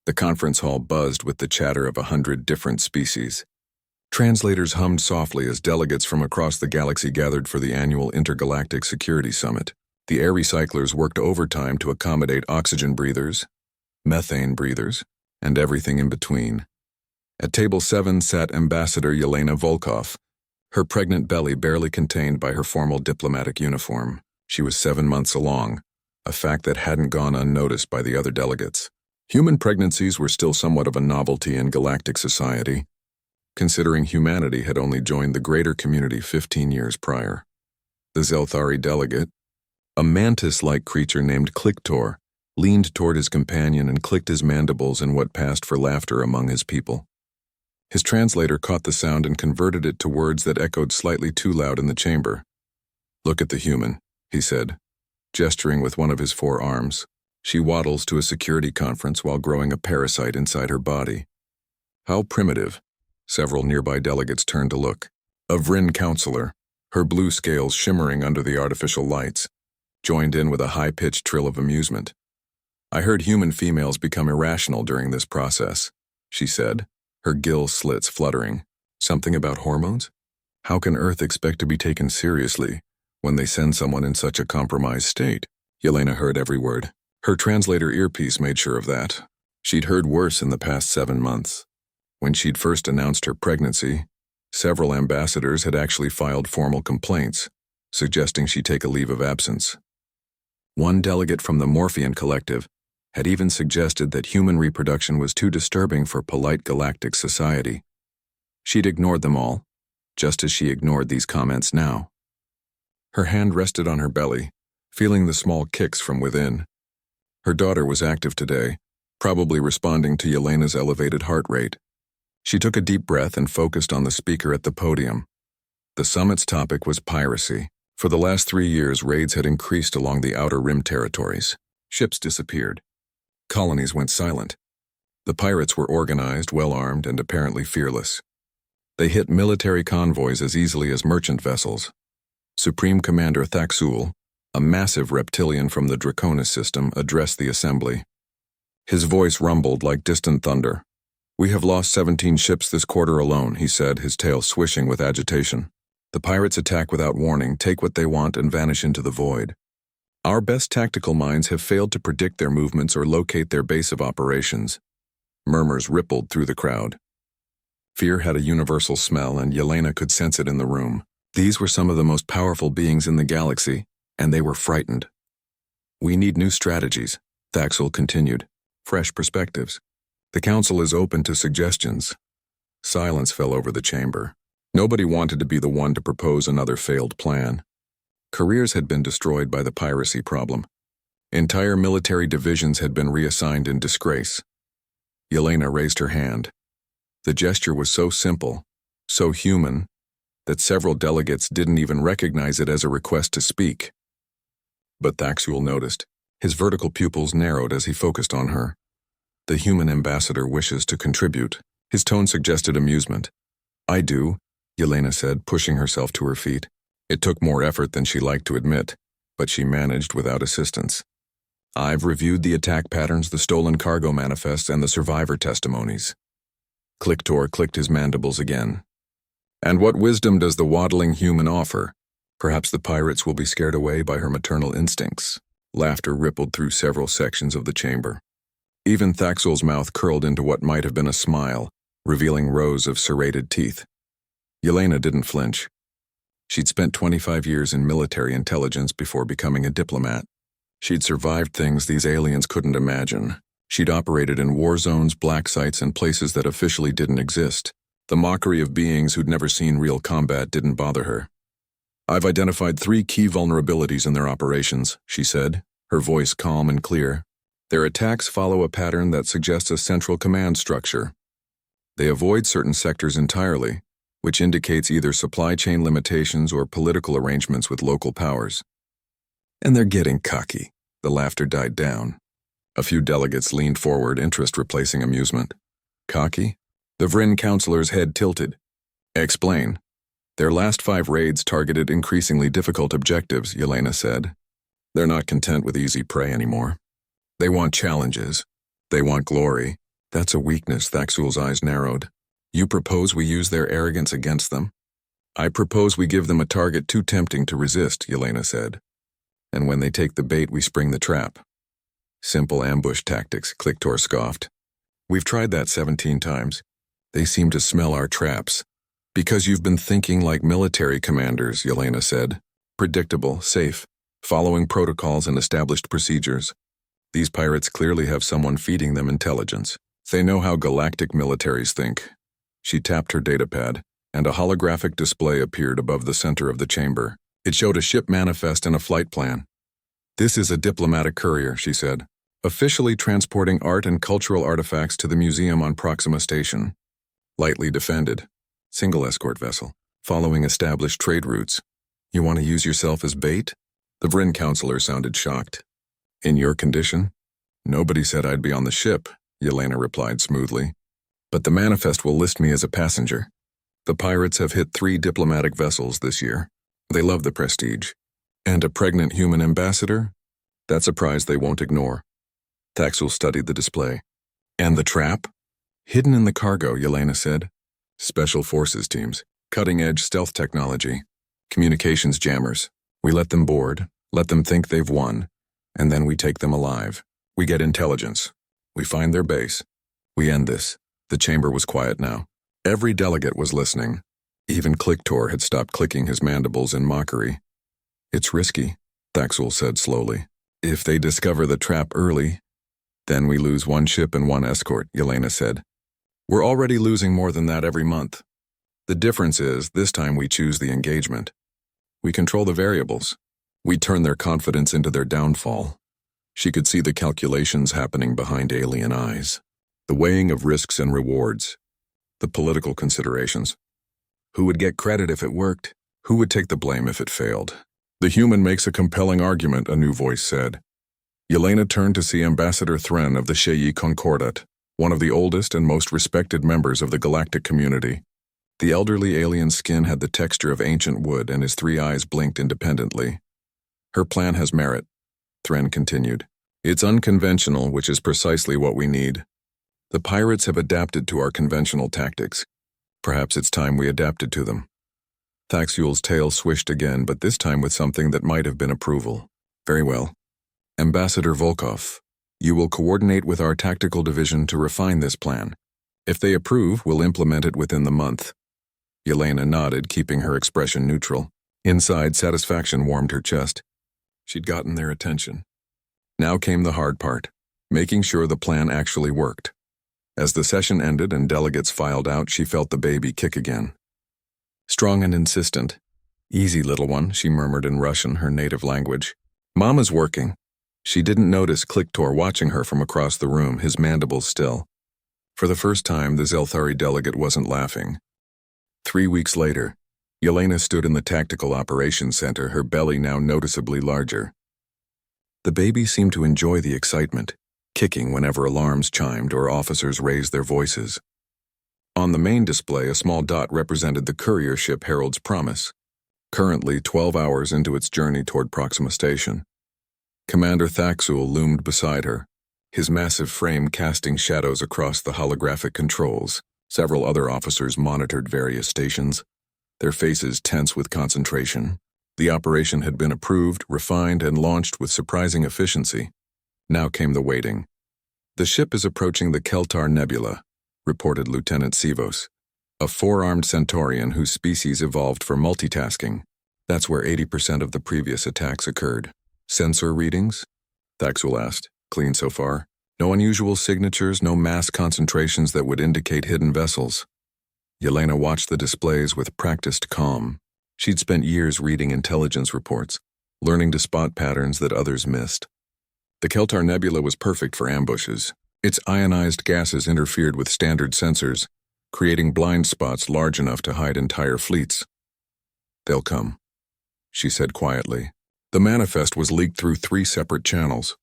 The conference hall buzzed with the chatter of 100 different species. Translators hummed softly as delegates from across the galaxy gathered for the annual Intergalactic Security Summit. The air recyclers worked overtime to accommodate oxygen breathers, methane breathers, and everything in between. At table 7 sat Ambassador Yelena Volkov, her pregnant belly barely contained by her formal diplomatic uniform. She was 7 months along, a fact that hadn't gone unnoticed by the other delegates. Human pregnancies were still somewhat of a novelty in galactic society, considering humanity had only joined the greater community 15 years prior. The Zelthari delegate, a mantis-like creature named Kliktor, leaned toward his companion and clicked his mandibles in what passed for laughter among his people. His translator caught the sound and converted it to words that echoed slightly too loud in the chamber. "Look at the human," he said, gesturing with one of his 4 arms. "She waddles to a security conference while growing a parasite inside her body." "How primitive." Several nearby delegates turned to look. A Vryn counselor, her blue scales shimmering under the artificial lights, joined in with a high-pitched trill of amusement. "I heard human females become irrational during this process," she said, her gill slits fluttering. "Something about hormones? How can Earth expect to be taken seriously when they send someone in such a compromised state?" Yelena heard every word. Her translator earpiece made sure of that. She'd heard worse in the past 7 months. When she'd first announced her pregnancy, several ambassadors had actually filed formal complaints, suggesting she take a leave of absence. One delegate from the Morphean Collective had even suggested that human reproduction was too disturbing for polite galactic society. She'd ignored them all, just as she ignored these comments now. Her hand rested on her belly, feeling the small kicks from within. Her daughter was active today, probably responding to Yelena's elevated heart rate. She took a deep breath and focused on the speaker at the podium. The summit's topic was piracy. For the last 3 years, raids had increased along the Outer Rim territories. Ships disappeared. Colonies went silent. The pirates were organized, well-armed, and apparently fearless. They hit military convoys as easily as merchant vessels. Supreme Commander Thaxul, a massive reptilian from the Draconis system, addressed the assembly. His voice rumbled like distant thunder. "We have lost 17 ships this quarter alone," he said, his tail swishing with agitation. "The pirates attack without warning, take what they want, and vanish into the void. Our best tactical minds have failed to predict their movements or locate their base of operations." Murmurs rippled through the crowd. Fear had a universal smell, and Yelena could sense it in the room. These were some of the most powerful beings in the galaxy, and they were frightened. "We need new strategies," Thaxul continued. "Fresh perspectives. The Council is open to suggestions." Silence fell over the chamber. Nobody wanted to be the one to propose another failed plan. Careers had been destroyed by the piracy problem. Entire military divisions had been reassigned in disgrace. Yelena raised her hand. The gesture was so simple, so human, that several delegates didn't even recognize it as a request to speak. But Thaxul noticed. His vertical pupils narrowed as he focused on her. "The human ambassador wishes to contribute." His tone suggested amusement. "I do," Yelena said, pushing herself to her feet. It took more effort than she liked to admit, but she managed without assistance. "I've reviewed the attack patterns, the stolen cargo manifests, and the survivor testimonies." Kliktor clicked his mandibles again. "And what wisdom does the waddling human offer? Perhaps the pirates will be scared away by her maternal instincts." Laughter rippled through several sections of the chamber. Even Thaxul's mouth curled into what might have been a smile, revealing rows of serrated teeth. Yelena didn't flinch. She'd spent 25 years in military intelligence before becoming a diplomat. She'd survived things these aliens couldn't imagine. She'd operated in war zones, black sites, and places that officially didn't exist. The mockery of beings who'd never seen real combat didn't bother her. "I've identified 3 key vulnerabilities in their operations," she said, her voice calm and clear. "Their attacks follow a pattern that suggests a central command structure. They avoid certain sectors entirely, which indicates either supply chain limitations or political arrangements with local powers. And they're getting cocky." The laughter died down. A few delegates leaned forward, interest replacing amusement. "Cocky?" The Vryn counselor's head tilted. "Explain." "Their last 5 raids targeted increasingly difficult objectives," Yelena said. "They're not content with easy prey anymore. They want challenges. They want glory. That's a weakness, Thaxul's eyes narrowed. You propose we use their arrogance against them? I propose we give them a target too tempting to resist, Yelena said. And when they take the bait, we spring the trap. Simple ambush tactics, Kliktor scoffed. We've tried that 17 times. They seem to smell our traps. Because you've been thinking like military commanders, Yelena said. Predictable, safe, following protocols and established procedures. These pirates clearly have someone feeding them intelligence. They know how galactic militaries think. She tapped her datapad, and a holographic display appeared above the center of the chamber. It showed a ship manifest and a flight plan. This is a diplomatic courier, she said, officially transporting art and cultural artifacts to the museum on Proxima Station. Lightly defended. Single escort vessel, following established trade routes. You want to use yourself as bait? The Vryn counselor sounded shocked. In your condition? Nobody said I'd be on the ship, Yelena replied smoothly. But the manifest will list me as a passenger. The pirates have hit 3 diplomatic vessels this year. They love the prestige. And a pregnant human ambassador? That's a prize they won't ignore. Thaxul studied the display. And the trap? Hidden in the cargo, Yelena said. Special forces teams, cutting-edge stealth technology, communications jammers. We let them board, let them think they've won, and then we take them alive. We get intelligence. We find their base. We end this. The chamber was quiet now. Every delegate was listening. Even Kliktor had stopped clicking his mandibles in mockery. It's risky, Thaxul said slowly. If they discover the trap early, then we lose 1 ship and 1 escort, Yelena said. We're already losing more than that every month. The difference is, this time we choose the engagement. We control the variables. We turn their confidence into their downfall. She could see the calculations happening behind alien eyes. The weighing of risks and rewards. The political considerations. Who would get credit if it worked? Who would take the blame if it failed? The human makes a compelling argument, a new voice said. Yelena turned to see Ambassador Thren of the Sheyi Concordat, one of the oldest and most respected members of the galactic community. The elderly alien's skin had the texture of ancient wood, and his 3 eyes blinked independently. Her plan has merit, Thren continued. It's unconventional, which is precisely what we need. The pirates have adapted to our conventional tactics. Perhaps it's time we adapted to them. Thaxul's tail swished again, but this time with something that might have been approval. Very well. Ambassador Volkov, you will coordinate with our tactical division to refine this plan. If they approve, we'll implement it within the month. Yelena nodded, keeping her expression neutral. Inside, satisfaction warmed her chest. She'd gotten their attention. Now came the hard part, making sure the plan actually worked. As the session ended and delegates filed out, she felt the baby kick again. Strong and insistent. Easy, little one, she murmured in Russian, her native language. Mama's working. She didn't notice Kliktor watching her from across the room, his mandibles still. For the first time, the Zelthari delegate wasn't laughing. 3 weeks later, Yelena stood in the Tactical Operations Center, her belly now noticeably larger. The baby seemed to enjoy the excitement, kicking whenever alarms chimed or officers raised their voices. On the main display, a small dot represented the courier ship Herald's Promise, currently 12 hours into its journey toward Proxima Station. Commander Thaxul loomed beside her, his massive frame casting shadows across the holographic controls. Several other officers monitored various stations, their faces tense with concentration. The operation had been approved, refined, and launched with surprising efficiency. Now came the waiting. The ship is approaching the Keltar Nebula, reported Lieutenant Sivos, a 4-armed Centaurian whose species evolved for multitasking. That's where 80% of the previous attacks occurred. Sensor readings? Thaxul asked. Clean so far. No unusual signatures, no mass concentrations that would indicate hidden vessels. Yelena watched the displays with practiced calm. She'd spent years reading intelligence reports, learning to spot patterns that others missed. The Keltar Nebula was perfect for ambushes. Its ionized gases interfered with standard sensors, creating blind spots large enough to hide entire fleets. They'll come, she said quietly. The manifest was leaked through 3 separate channels.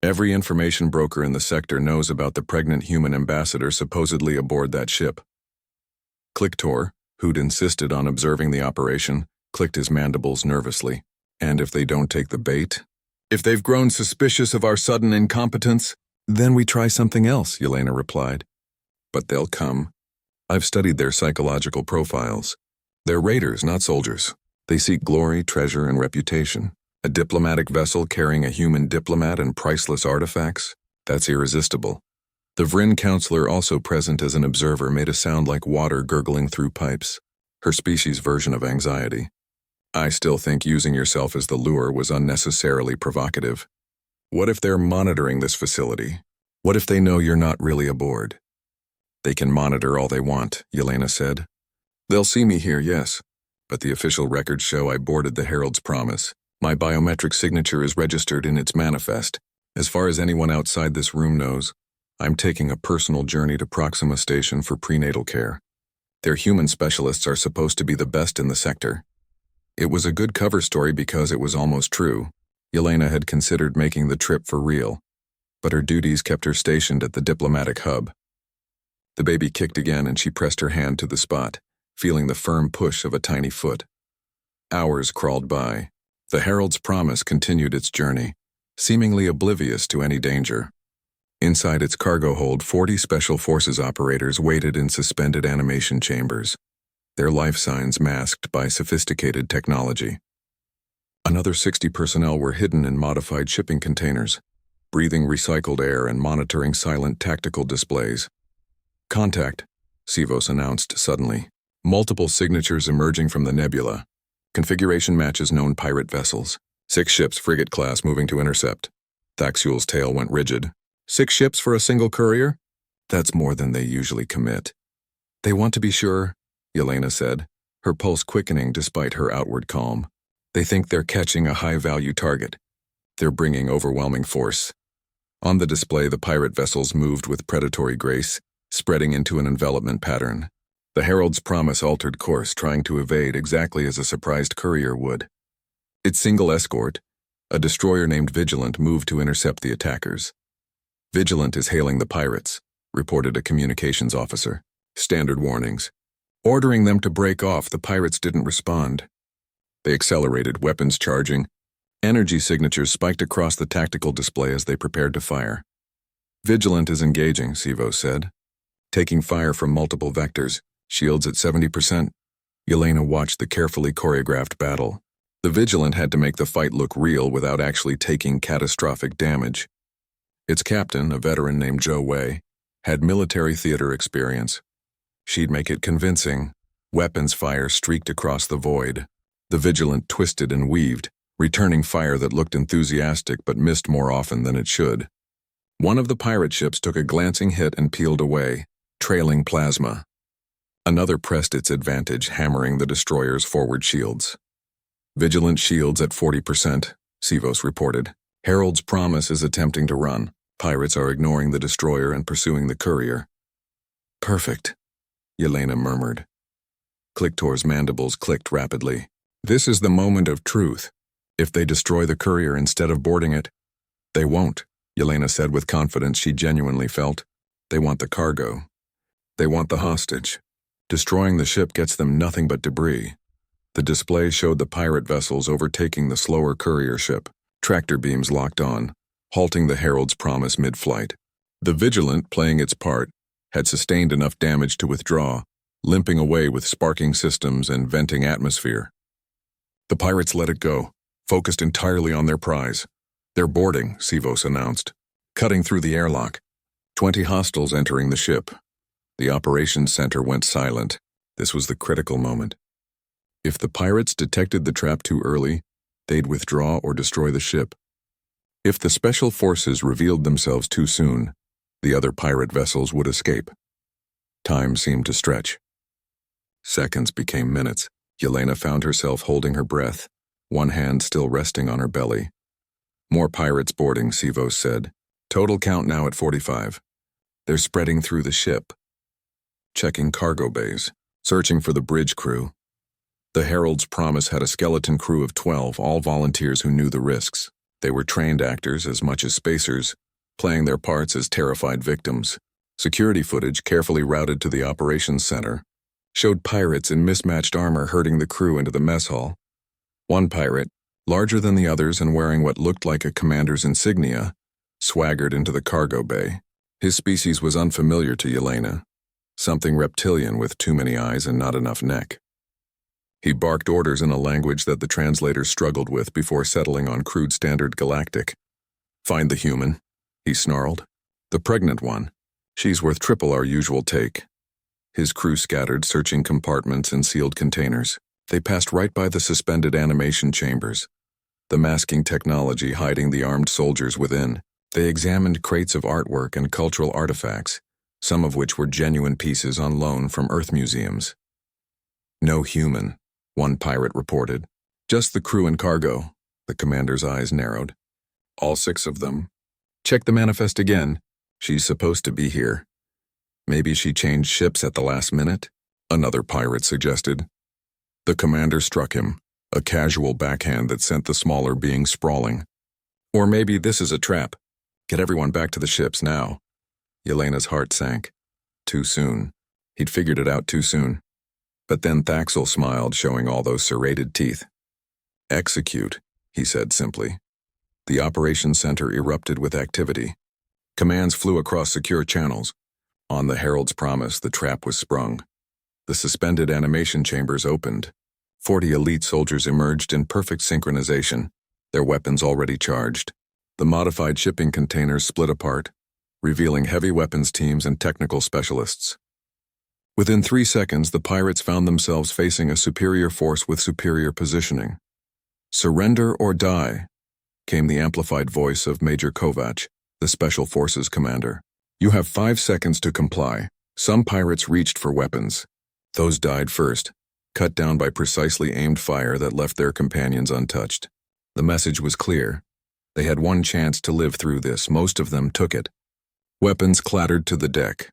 Every information broker in the sector knows about the pregnant human ambassador supposedly aboard that ship. Kliktor, who'd insisted on observing the operation, clicked his mandibles nervously. And if they don't take the bait? If they've grown suspicious of our sudden incompetence? Then we try something else, Yelena replied. But they'll come. I've studied their psychological profiles. They're raiders, not soldiers. They seek glory, treasure, and reputation. A diplomatic vessel carrying a human diplomat and priceless artifacts? That's irresistible. The Vryn counselor, also present as an observer, made a sound like water gurgling through pipes. Her species' version of anxiety. I still think using yourself as the lure was unnecessarily provocative. What if they're monitoring this facility? What if they know you're not really aboard? They can monitor all they want, Yelena said. They'll see me here, yes. But the official records show I boarded the Herald's Promise. My biometric signature is registered in its manifest. As far as anyone outside this room knows, I'm taking a personal journey to Proxima Station for prenatal care. Their human specialists are supposed to be the best in the sector. It was a good cover story because it was almost true. Yelena had considered making the trip for real, but her duties kept her stationed at the diplomatic hub. The baby kicked again and she pressed her hand to the spot, feeling the firm push of a tiny foot. Hours crawled by. The Herald's Promise continued its journey, seemingly oblivious to any danger. Inside its cargo hold, 40 Special Forces operators waited in suspended animation chambers, their life signs masked by sophisticated technology. Another 60 personnel were hidden in modified shipping containers, breathing recycled air and monitoring silent tactical displays. Contact, Sivos announced suddenly. Multiple signatures emerging from the nebula. Configuration matches known pirate vessels. 6 ships frigate class moving to intercept. Thaxul's tail went rigid. 6 ships for a single courier? That's more than they usually commit. They want to be sure, Yelena said, her pulse quickening despite her outward calm. They think they're catching a high-value target. They're bringing overwhelming force. On the display, the pirate vessels moved with predatory grace, spreading into an envelopment pattern. The Herald's Promise altered course, trying to evade exactly as a surprised courier would. Its single escort, a destroyer named Vigilant, moved to intercept the attackers. Vigilant is hailing the pirates, reported a communications officer. Standard warnings. Ordering them to break off, the pirates didn't respond. They accelerated, weapons charging. Energy signatures spiked across the tactical display as they prepared to fire. Vigilant is engaging, Sivos said. Taking fire from multiple vectors, shields at 70%. Yelena watched the carefully choreographed battle. The Vigilant had to make the fight look real without actually taking catastrophic damage. Its captain, a veteran named Zhou Wei, had military theater experience. She'd make it convincing. Weapons fire streaked across the void. The Vigilant twisted and weaved, returning fire that looked enthusiastic but missed more often than it should. One of the pirate ships took a glancing hit and peeled away, trailing plasma. Another pressed its advantage, hammering the destroyer's forward shields. Vigilant shields at 40%, Sivos reported. Herald's Promise is attempting to run. Pirates are ignoring the destroyer and pursuing the courier. Perfect, Yelena murmured. Kliktor's mandibles clicked rapidly. This is the moment of truth. If they destroy the courier instead of boarding it, they won't, Yelena said with confidence she genuinely felt. They want the cargo. They want the hostage. Destroying the ship gets them nothing but debris. The display showed the pirate vessels overtaking the slower courier ship, tractor beams locked on, halting the Herald's Promise mid-flight. The Vigilant, playing its part, had sustained enough damage to withdraw, limping away with sparking systems and venting atmosphere. The pirates let it go, focused entirely on their prize. They're boarding, Sivos announced, cutting through the airlock. 20 hostiles entering the ship. The operations center went silent. This was the critical moment. If the pirates detected the trap too early, they'd withdraw or destroy the ship. If the special forces revealed themselves too soon, the other pirate vessels would escape. Time seemed to stretch. Seconds became minutes. Yelena found herself holding her breath, one hand still resting on her belly. More pirates boarding, Sivos said. Total count now at 45. They're spreading through the ship. Checking cargo bays, searching for the bridge crew. The Herald's Promise had a skeleton crew of 12, all volunteers who knew the risks. They were trained actors as much as spacers, playing their parts as terrified victims. Security footage, carefully routed to the operations center, showed pirates in mismatched armor herding the crew into the mess hall. One pirate, larger than the others and wearing what looked like a commander's insignia, swaggered into the cargo bay. His species was unfamiliar to Yelena. something reptilian with too many eyes and not enough neck. He barked orders in a language that the translators struggled with before settling on crude standard galactic. "Find the human," he snarled. "The pregnant one. She's worth triple our usual take." His crew scattered, searching compartments and sealed containers. They passed right by the suspended animation chambers, the masking technology hiding the armed soldiers within. They examined crates of artwork and cultural artifacts, some of which were genuine pieces on loan from Earth museums. "No human," one pirate reported. "Just the crew and cargo." The commander's eyes narrowed. "All 6 of them. Check the manifest again. She's supposed to be here." "Maybe she changed ships at the last minute," another pirate suggested. The commander struck him, a casual backhand that sent the smaller being sprawling. "Or maybe this is a trap. Get everyone back to the ships now." Yelena's heart sank. Too soon. He'd figured it out too soon. But then Thaxel smiled, showing all those serrated teeth. "Execute," he said simply. The operations center erupted with activity. Commands flew across secure channels. On the Herald's promise, the trap was sprung. The suspended animation chambers opened. 40 elite soldiers emerged in perfect synchronization, their weapons already charged. The modified shipping containers split apart, revealing heavy weapons teams and technical specialists. Within 3 seconds, the pirates found themselves facing a superior force with superior positioning. "Surrender or die," came the amplified voice of Major Kovac, the Special Forces commander. "You have 5 seconds to comply." Some pirates reached for weapons. Those died first, cut down by precisely aimed fire that left their companions untouched. The message was clear. They had one chance to live through this. Most of them took it. Weapons clattered to the deck,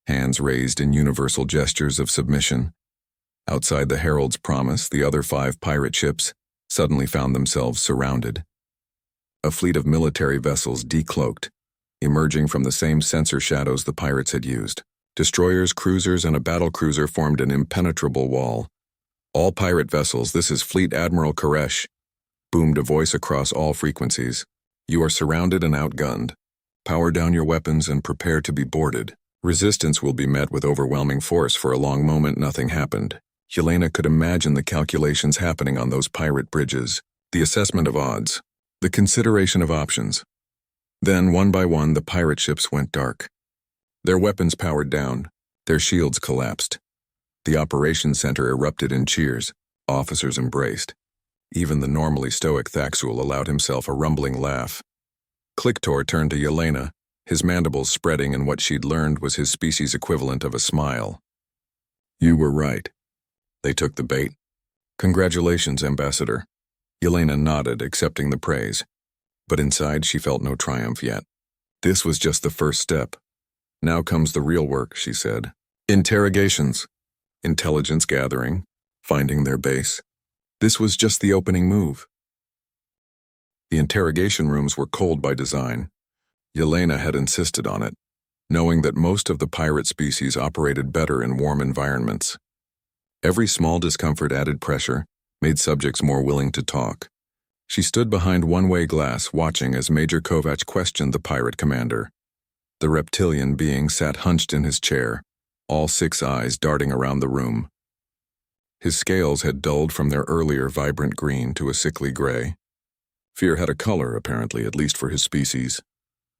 hands raised in universal gestures of submission. Outside the Herald's promise, the other 5 pirate ships suddenly found themselves surrounded. A fleet of military vessels decloaked, emerging from the same sensor shadows the pirates had used. Destroyers, cruisers, and a battlecruiser formed an impenetrable wall. "All pirate vessels, this is Fleet Admiral Koresh," boomed a voice across all frequencies. "You are surrounded and outgunned. Power down your weapons and prepare to be boarded. Resistance will be met with overwhelming force." For a long moment, nothing happened. Yelena could imagine the calculations happening on those pirate bridges, the assessment of odds, the consideration of options. Then, one by one, the pirate ships went dark. Their weapons powered down, their shields collapsed. The operations center erupted in cheers. Officers embraced. Even the normally stoic Thaxul allowed himself a rumbling laugh. Kliktor turned to Yelena, his mandibles spreading in what she'd learned was his species' equivalent of a smile. "You were right. They took the bait. Congratulations, Ambassador." Yelena nodded, accepting the praise. But inside she felt no triumph yet. This was just the first step. "Now comes the real work," she said. "Interrogations. Intelligence gathering. Finding their base." This was just the opening move. The interrogation rooms were cold by design. Yelena had insisted on it, knowing that most of the pirate species operated better in warm environments. Every small discomfort added pressure, made subjects more willing to talk. She stood behind one-way glass, watching as Major Kovac questioned the pirate commander. The reptilian being sat hunched in his chair, all 6 eyes darting around the room. His scales had dulled from their earlier vibrant green to a sickly gray. Fear had a color, apparently, at least for his species.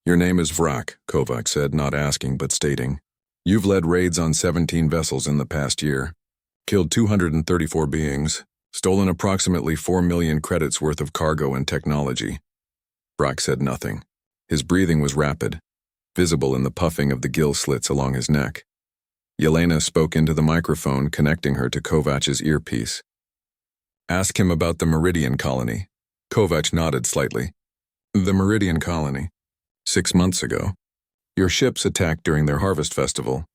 "Your name is Vrak," Kovac said, not asking but stating. "You've led raids on 17 vessels in the past year, killed 234 beings, stolen approximately 4 million credits worth of cargo and technology." Vrak said nothing. His breathing was rapid, visible in the puffing of the gill slits along his neck. Yelena spoke into the microphone, connecting her to Kovac's earpiece. "Ask him about the Meridian colony." Kovac nodded slightly. "The Meridian colony. 6 months ago. Your ships attacked during their harvest festival.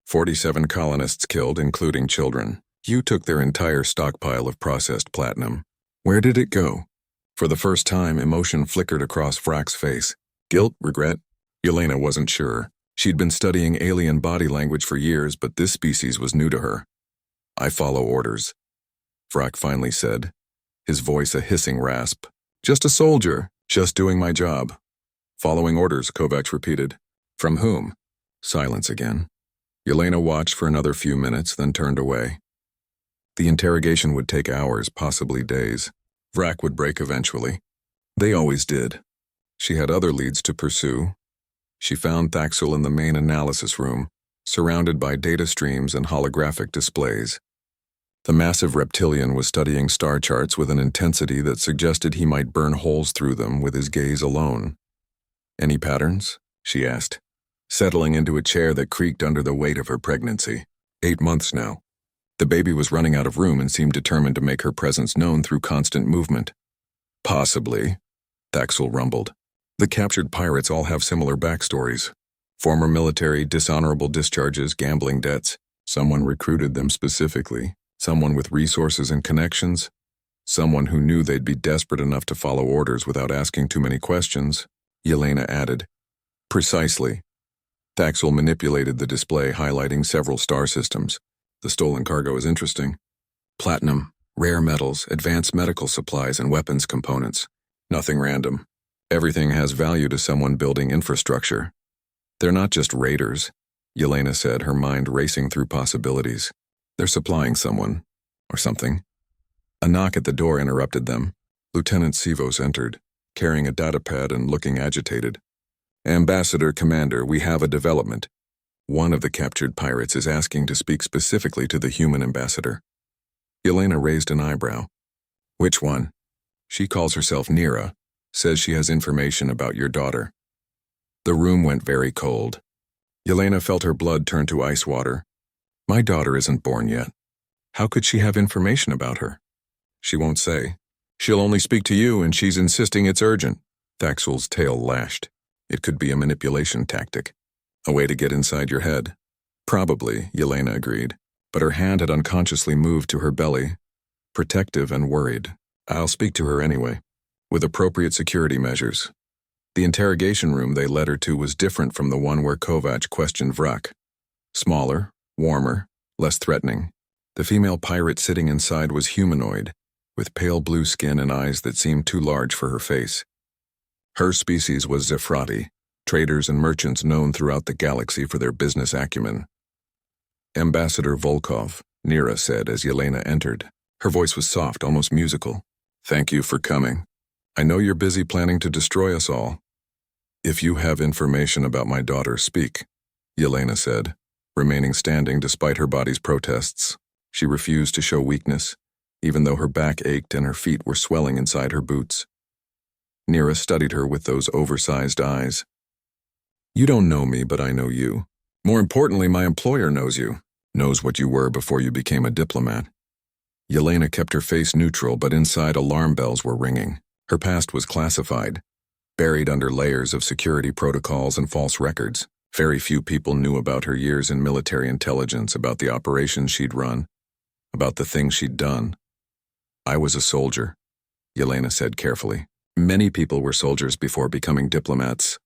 47 colonists killed, including children. You took their entire stockpile of processed platinum. Where did it go?" For the first time, emotion flickered across Vrak's face. Guilt? Regret? Yelena wasn't sure. She'd been studying alien body language for years, but this species was new to her. "I follow orders," Vrak finally said, his voice a hissing rasp. "Just a soldier, just doing my job." "Following orders," Kovac repeated. "From whom?" Silence again. Yelena watched for another few minutes, then turned away. The interrogation would take hours, possibly days. Vrak would break eventually. They always did. She had other leads to pursue. She found Thaxel in the main analysis room, surrounded by data streams and holographic displays. The massive reptilian was studying star charts with an intensity that suggested he might burn holes through them with his gaze alone. "Any patterns?" she asked, settling into a chair that creaked under the weight of her pregnancy. 8 months now. The baby was running out of room and seemed determined to make her presence known through constant movement. "Possibly," Thaxel rumbled. "The captured pirates all have similar backstories. Former military, dishonorable discharges, gambling debts. Someone recruited them specifically. Someone with resources and connections. Someone who knew they'd be desperate enough to follow orders without asking too many questions," Yelena added. "Precisely." Thaxel manipulated the display, highlighting several star systems. "The stolen cargo is interesting. Platinum, rare metals, advanced medical supplies, and weapons components. Nothing random. Everything has value to someone building infrastructure. They're not just raiders," Yelena said, her mind racing through possibilities. "They're supplying someone, or something." A knock at the door interrupted them. Lieutenant Sivos entered, carrying a datapad and looking agitated. "Ambassador, Commander, we have a development. One of the captured pirates is asking to speak specifically to the human ambassador." Yelena raised an eyebrow. "Which one?" "She calls herself Nira, says she has information about your daughter." The room went very cold. Yelena felt her blood turn to ice water. "My daughter isn't born yet. How could she have information about her?" "She won't say. She'll only speak to you, and she's insisting it's urgent." Thaxel's tail lashed. "It could be a manipulation tactic. A way to get inside your head." "Probably," Yelena agreed, but her hand had unconsciously moved to her belly, protective and worried. "I'll speak to her anyway, with appropriate security measures." The interrogation room they led her to was different from the one where Kovac questioned Vrak. Smaller, warmer, less threatening. The female pirate sitting inside was humanoid, with pale blue skin and eyes that seemed too large for her face. Her species was Zephrati, traders and merchants known throughout the galaxy for their business acumen. "Ambassador Volkov," Nira said as Yelena entered. Her voice was soft, almost musical. "Thank you for coming. I know you're busy planning to destroy us all." "If you have information about my daughter, speak," Yelena said, remaining standing despite her body's protests. She refused to show weakness, even though her back ached and her feet were swelling inside her boots. Nira studied her with those oversized eyes. "You don't know me, but I know you. More importantly, my employer knows you, knows what you were before you became a diplomat." Yelena kept her face neutral, but inside alarm bells were ringing. Her past was classified, buried under layers of security protocols and false records. Very few people knew about her years in military intelligence, about the operations she'd run, about the things she'd done. "I was a soldier," Yelena said carefully. "Many people were soldiers before becoming diplomats."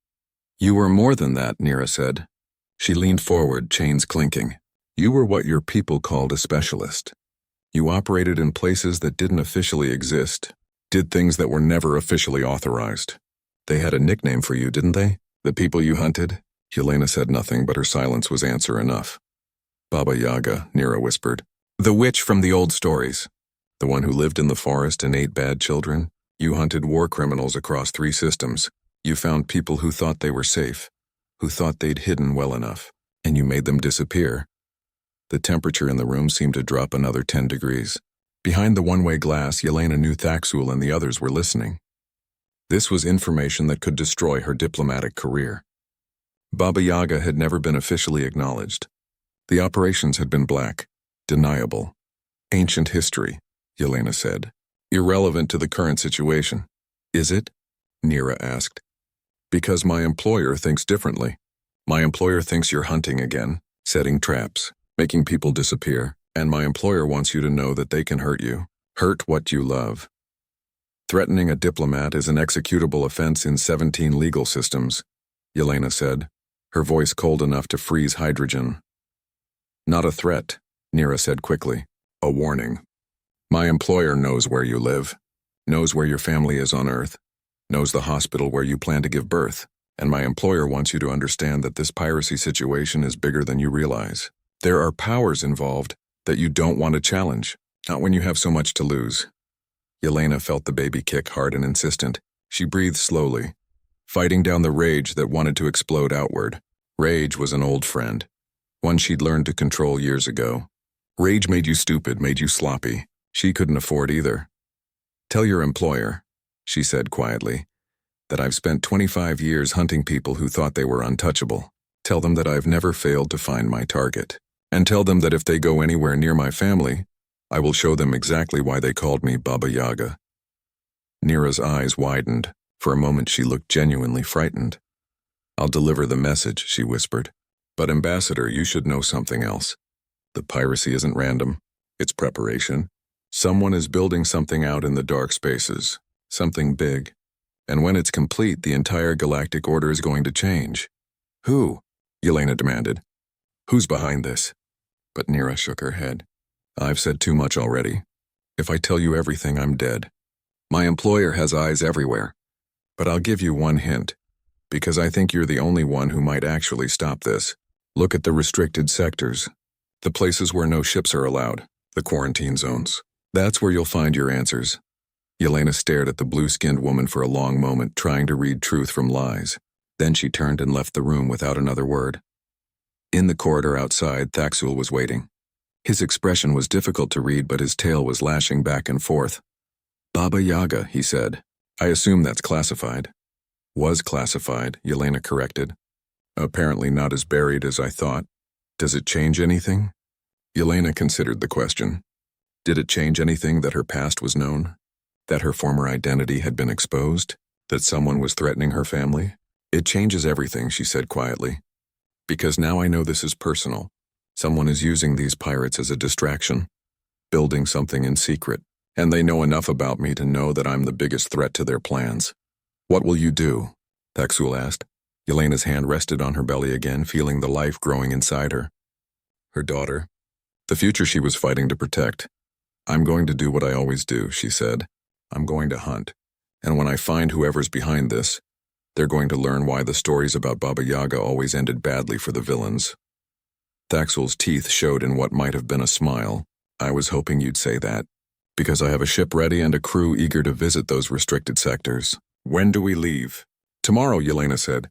"You were more than that," Nira said. She leaned forward, chains clinking. "You were what your people called a specialist. You operated in places that didn't officially exist, did things that were never officially authorized. They had a nickname for you, didn't they? The people you hunted?" Yelena said nothing, but her silence was answer enough. "Baba Yaga," Nira whispered. "The witch from the old stories. The one who lived in the forest and ate bad children. You hunted war criminals across 3 systems. You found people who thought they were safe, who thought they'd hidden well enough, and you made them disappear." The temperature in the room seemed to drop another 10 degrees. Behind the one-way glass, Yelena knew Thaxel and the others were listening. This was information that could destroy her diplomatic career. Baba Yaga had never been officially acknowledged. The operations had been black, deniable. Ancient history, Yelena said. Irrelevant to the current situation. "Is it?" Nira asked. "Because my employer thinks differently. My employer thinks you're hunting again, setting traps, making people disappear, and my employer wants you to know that they can hurt you, hurt what you love. Threatening a diplomat is an executable offense in 17 legal systems," Yelena said, her voice cold enough to freeze hydrogen. "Not a threat," Nira said quickly. "A warning. My employer knows where you live, knows where your family is on Earth, knows the hospital where you plan to give birth. And my employer wants you to understand that this piracy situation is bigger than you realize. There are powers involved that you don't want to challenge, not when you have so much to lose. Yelena felt the baby kick hard and insistent. She breathed slowly, fighting down the rage that wanted to explode outward. Rage was an old friend, one she'd learned to control years ago. Rage made you stupid, made you sloppy. She couldn't afford either. Tell your employer, she said quietly, that I've spent 25 years hunting people who thought they were untouchable. Tell them that I've never failed to find my target. And tell them that if they go anywhere near my family, I will show them exactly why they called me Baba Yaga. Neera's eyes widened. For a moment she looked genuinely frightened. I'll deliver the message, she whispered. But Ambassador, you should know something else. The piracy isn't random. It's preparation. Someone is building something out in the dark spaces. Something big. And when it's complete, the entire galactic order is going to change. Who? Yelena demanded. Who's behind this? But Neera shook her head. I've said too much already. If I tell you everything, I'm dead. My employer has eyes everywhere. But I'll give you one hint, because I think you're the only one who might actually stop this. Look at the restricted sectors, the places where no ships are allowed, the quarantine zones. That's where you'll find your answers. Yelena stared at the blue-skinned woman for a long moment, trying to read truth from lies. Then she turned and left the room without another word. In the corridor outside, Thaxul was waiting. His expression was difficult to read, but his tail was lashing back and forth. Baba Yaga, he said. I assume that's classified. Was classified, Yelena corrected. Apparently not as buried as I thought. Does it change anything? Yelena considered the question. Did it change anything that her past was known? That her former identity had been exposed? That someone was threatening her family? It changes everything, she said quietly. Because now I know this is personal. Someone is using these pirates as a distraction, building something in secret, and they know enough about me to know that I'm the biggest threat to their plans. What will you do? Thaxul asked. Yelena's hand rested on her belly again, feeling the life growing inside her. Her daughter. The future she was fighting to protect. I'm going to do what I always do, she said. I'm going to hunt. And when I find whoever's behind this, they're going to learn why the stories about Baba Yaga always ended badly for the villains. Thaxul's teeth showed in what might have been a smile. I was hoping you'd say that, because I have a ship ready and a crew eager to visit those restricted sectors. When do we leave? Tomorrow, Yelena said.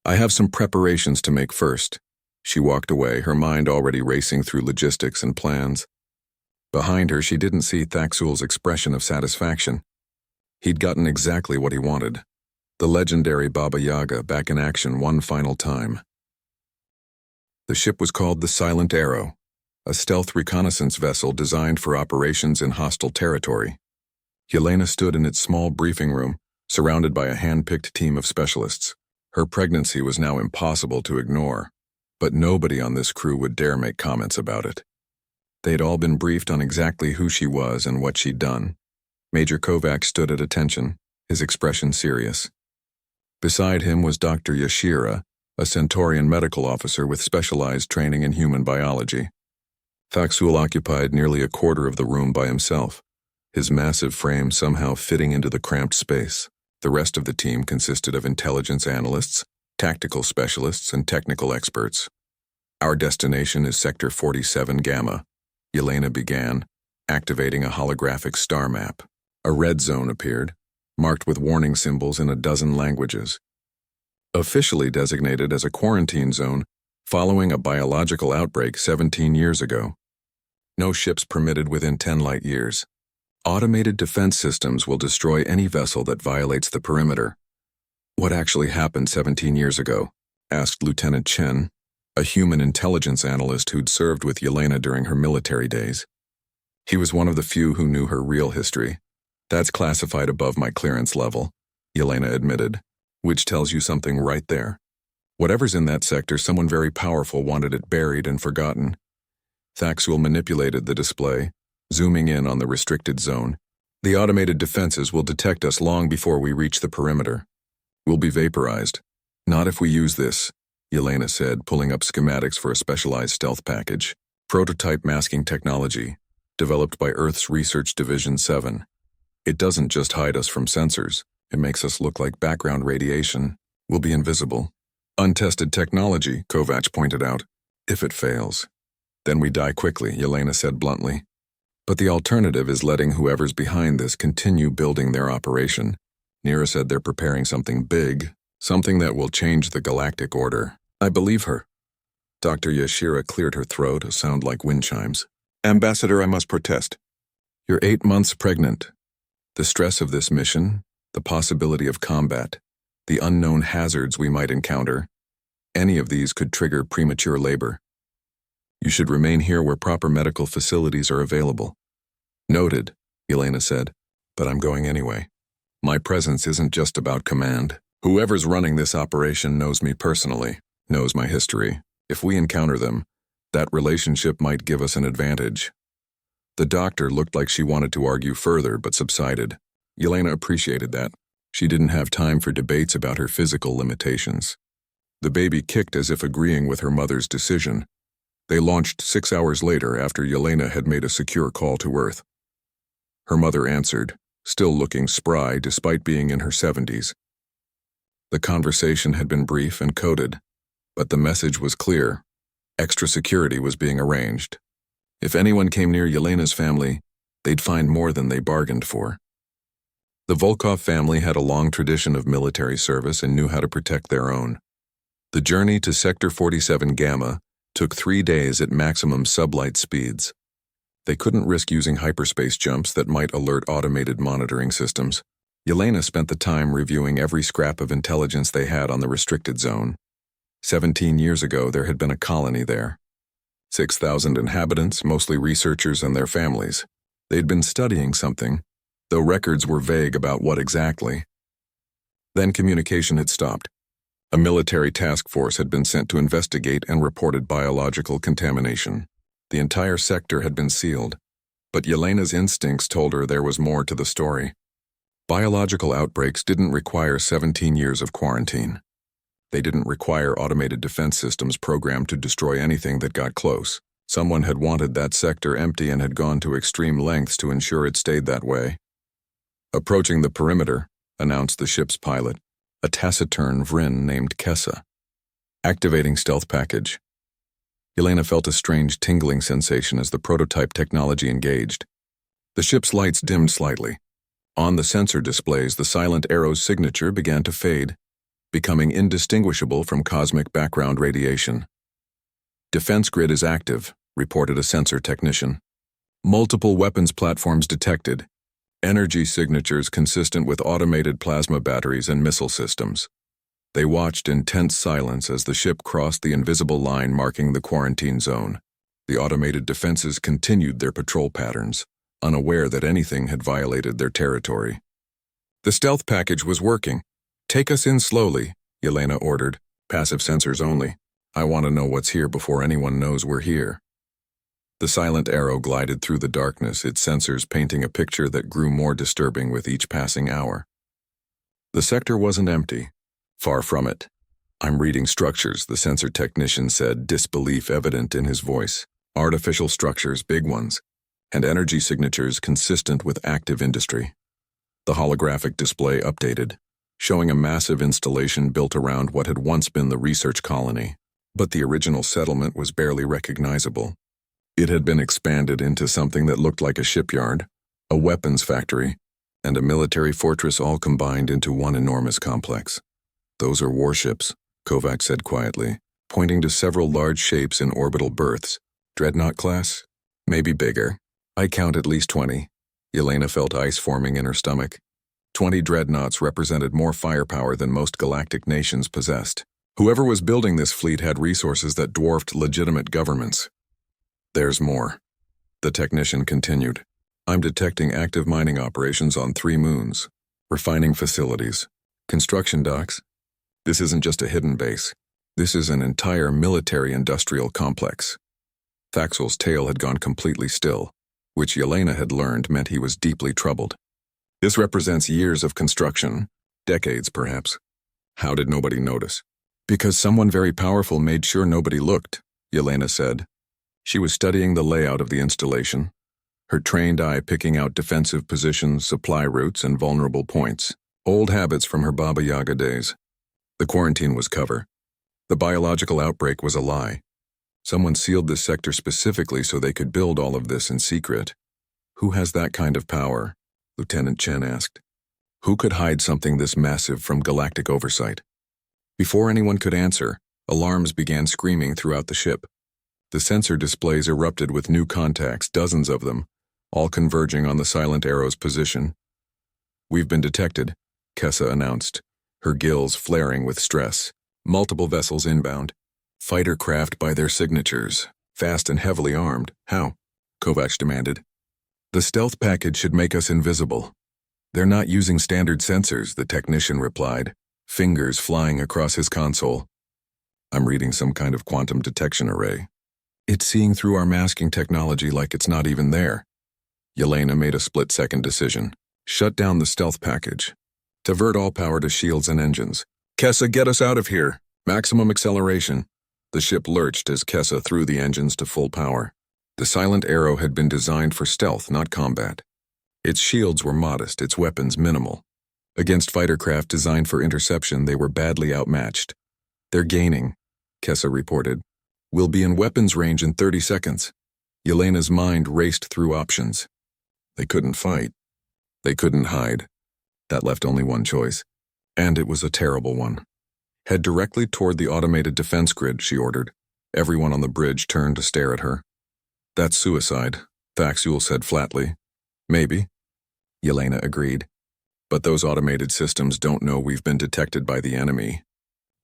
I have some preparations to make first. She walked away, her mind already racing through logistics and plans. Behind her, she didn't see Thaxul's expression of satisfaction. He'd gotten exactly what he wanted. The legendary Baba Yaga back in action one final time. The ship was called the Silent Arrow, a stealth reconnaissance vessel designed for operations in hostile territory. Yelena stood in its small briefing room, surrounded by a hand-picked team of specialists. Her pregnancy was now impossible to ignore, but nobody on this crew would dare make comments about it. They'd all been briefed on exactly who she was and what she'd done. Major Kovac stood at attention, his expression serious. Beside him was Dr. Yashira, a Centaurian medical officer with specialized training in human biology. Thaxul occupied nearly a quarter of the room by himself, his massive frame somehow fitting into the cramped space. The rest of the team consisted of intelligence analysts, tactical specialists, and technical experts. Our destination is Sector 47 Gamma, Yelena began, activating a holographic star map. A red zone appeared, marked with warning symbols in a dozen languages. Officially designated as a quarantine zone following a biological outbreak 17 years ago. No ships permitted within 10 light years. Automated defense systems will destroy any vessel that violates the perimeter. What actually happened 17 years ago? Asked Lieutenant Chen, a human intelligence analyst who'd served with Yelena during her military days. He was one of the few who knew her real history. That's classified above my clearance level, Yelena admitted, which tells you something right there. Whatever's in that sector, someone very powerful wanted it buried and forgotten. Thaxul manipulated the display, zooming in on the restricted zone. The automated defenses will detect us long before we reach the perimeter. We'll be vaporized. Not if we use this, Yelena said, pulling up schematics for a specialized stealth package. Prototype masking technology, developed by Earth's Research Division 7. It doesn't just hide us from sensors. It makes us look like background radiation. We'll be invisible. Untested technology, Kovac pointed out. If it fails, then we die quickly, Yelena said bluntly. But the alternative is letting whoever's behind this continue building their operation. Nira said they're preparing something big, something that will change the galactic order. I believe her. Dr. Yashira cleared her throat, a sound like wind chimes. Ambassador, I must protest. You're 8 months pregnant. The stress of this mission, the possibility of combat, the unknown hazards we might encounter, any of these could trigger premature labor. You should remain here where proper medical facilities are available. Noted, Yelena said, but I'm going anyway. My presence isn't just about command. Whoever's running this operation knows me personally, knows my history. If we encounter them, that relationship might give us an advantage. The doctor looked like she wanted to argue further, but subsided. Yelena appreciated that. She didn't have time for debates about her physical limitations. The baby kicked as if agreeing with her mother's decision. They launched 6 hours later after Yelena had made a secure call to Earth. Her mother answered, still looking spry despite being in her 70s. The conversation had been brief and coded, but the message was clear. Extra security was being arranged. If anyone came near Yelena's family, they'd find more than they bargained for. The Volkov family had a long tradition of military service and knew how to protect their own. The journey to Sector 47 Gamma took 3 days at maximum sublight speeds. They couldn't risk using hyperspace jumps that might alert automated monitoring systems. Yelena spent the time reviewing every scrap of intelligence they had on the restricted zone. 17 years ago, there had been a colony there. 6,000 inhabitants, mostly researchers and their families. They'd been studying something, though records were vague about what exactly. Then communication had stopped. A military task force had been sent to investigate and reported biological contamination. The entire sector had been sealed, but Yelena's instincts told her there was more to the story. Biological outbreaks didn't require 17 years of quarantine. They didn't require automated defense systems programmed to destroy anything that got close. Someone had wanted that sector empty and had gone to extreme lengths to ensure it stayed that way. Approaching the perimeter, announced the ship's pilot, a taciturn Vryn named Kessa. Activating stealth package. Yelena felt a strange tingling sensation as the prototype technology engaged. The ship's lights dimmed slightly. On the sensor displays, the silent arrow's signature began to fade, becoming indistinguishable from cosmic background radiation. Defense grid is active, reported a sensor technician. Multiple weapons platforms detected. Energy signatures consistent with automated plasma batteries and missile systems. They watched in tense silence as the ship crossed the invisible line marking the quarantine zone. The automated defenses continued their patrol patterns, unaware that anything had violated their territory. The stealth package was working. Take us in slowly, Yelena ordered. Passive sensors only. I want to know what's here before anyone knows we're here. The silent arrow glided through the darkness, its sensors painting a picture that grew more disturbing with each passing hour. The sector wasn't empty. Far from it. I'm reading structures, the sensor technician said, disbelief evident in his voice. Artificial structures, big ones, and energy signatures consistent with active industry. The holographic display updated, showing a massive installation built around what had once been the research colony, but the original settlement was barely recognizable. It had been expanded into something that looked like a shipyard, a weapons factory, and a military fortress all combined into one enormous complex. Those are warships, Kovac said quietly, pointing to several large shapes in orbital berths. Dreadnought class? Maybe bigger. I count at least 20. Yelena felt ice forming in her stomach. 20 dreadnoughts represented more firepower than most galactic nations possessed. Whoever was building this fleet had resources that dwarfed legitimate governments. There's more. The technician continued. I'm detecting active mining operations on 3 moons, refining facilities, construction docks. This isn't just a hidden base. This is an entire military-industrial complex. Thaxel's tail had gone completely still, which Yelena had learned meant he was deeply troubled. This represents years of construction, decades perhaps. How did nobody notice? Because someone very powerful made sure nobody looked, Yelena said. She was studying the layout of the installation, her trained eye picking out defensive positions, supply routes, and vulnerable points, old habits from her Baba Yaga days. The quarantine was cover. The biological outbreak was a lie. Someone sealed this sector specifically so they could build all of this in secret. Who has that kind of power? Lieutenant Chen asked. Who could hide something this massive from galactic oversight? Before anyone could answer, alarms began screaming throughout the ship. The sensor displays erupted with new contacts, dozens of them, all converging on the Silent Arrow's position. We've been detected, Kessa announced, her gills flaring with stress. Multiple vessels inbound. Fighter craft by their signatures, fast and heavily armed. How? Kovacs demanded. The stealth package should make us invisible. They're not using standard sensors, the technician replied, fingers flying across his console. I'm reading some kind of quantum detection array. It's seeing through our masking technology like it's not even there. Yelena made a split-second decision. Shut down the stealth package. Divert all power to shields and engines. Kessa, get us out of here. Maximum acceleration. The ship lurched as Kessa threw the engines to full power. The Silent Arrow had been designed for stealth, not combat. Its shields were modest, its weapons minimal. Against fighter craft designed for interception, they were badly outmatched. They're gaining, Kessa reported. We'll be in weapons range in 30 seconds. Yelena's mind raced through options. They couldn't fight. They couldn't hide. That left only one choice. And it was a terrible one. Head directly toward the automated defense grid, she ordered. Everyone on the bridge turned to stare at her. That's suicide, Thaxul said flatly. Maybe, Yelena agreed. But those automated systems don't know we've been detected by the enemy.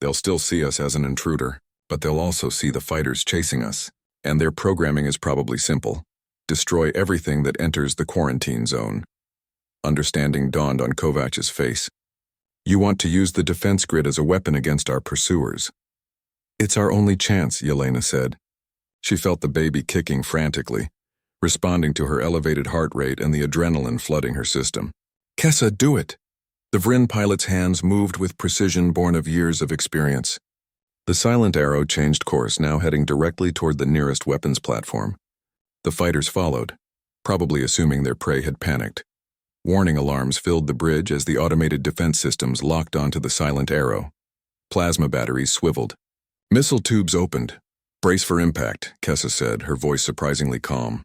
They'll still see us as an intruder, but they'll also see the fighters chasing us. And their programming is probably simple. Destroy everything that enters the quarantine zone. Understanding dawned on Kovacs' face. You want to use the defense grid as a weapon against our pursuers. It's our only chance, Yelena said. She felt the baby kicking frantically, responding to her elevated heart rate and the adrenaline flooding her system. Kessa, do it! The Vryn pilot's hands moved with precision born of years of experience. The Silent Arrow changed course, now heading directly toward the nearest weapons platform. The fighters followed, probably assuming their prey had panicked. Warning alarms filled the bridge as the automated defense systems locked onto the Silent Arrow. Plasma batteries swiveled. Missile tubes opened. Brace for impact, Kessa said, her voice surprisingly calm.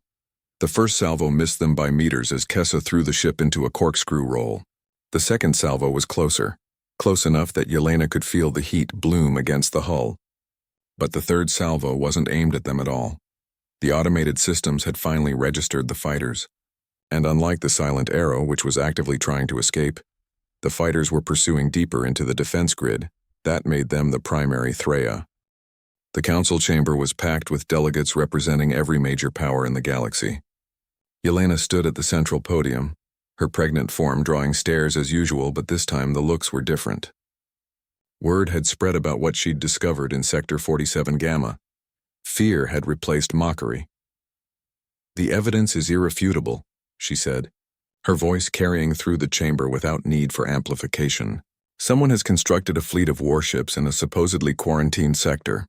The first salvo missed them by meters as Kessa threw the ship into a corkscrew roll. The second salvo was closer, close enough that Yelena could feel the heat bloom against the hull. But the third salvo wasn't aimed at them at all. The automated systems had finally registered the fighters. And unlike the Silent Arrow, which was actively trying to escape, the fighters were pursuing deeper into the defense grid. That made them the primary threat. The council chamber was packed with delegates representing every major power in the galaxy. Yelena stood at the central podium, her pregnant form drawing stares as usual, but this time the looks were different. Word had spread about what she'd discovered in Sector 47 Gamma. Fear had replaced mockery. The evidence is irrefutable, she said, her voice carrying through the chamber without need for amplification. Someone has constructed a fleet of warships in a supposedly quarantined sector.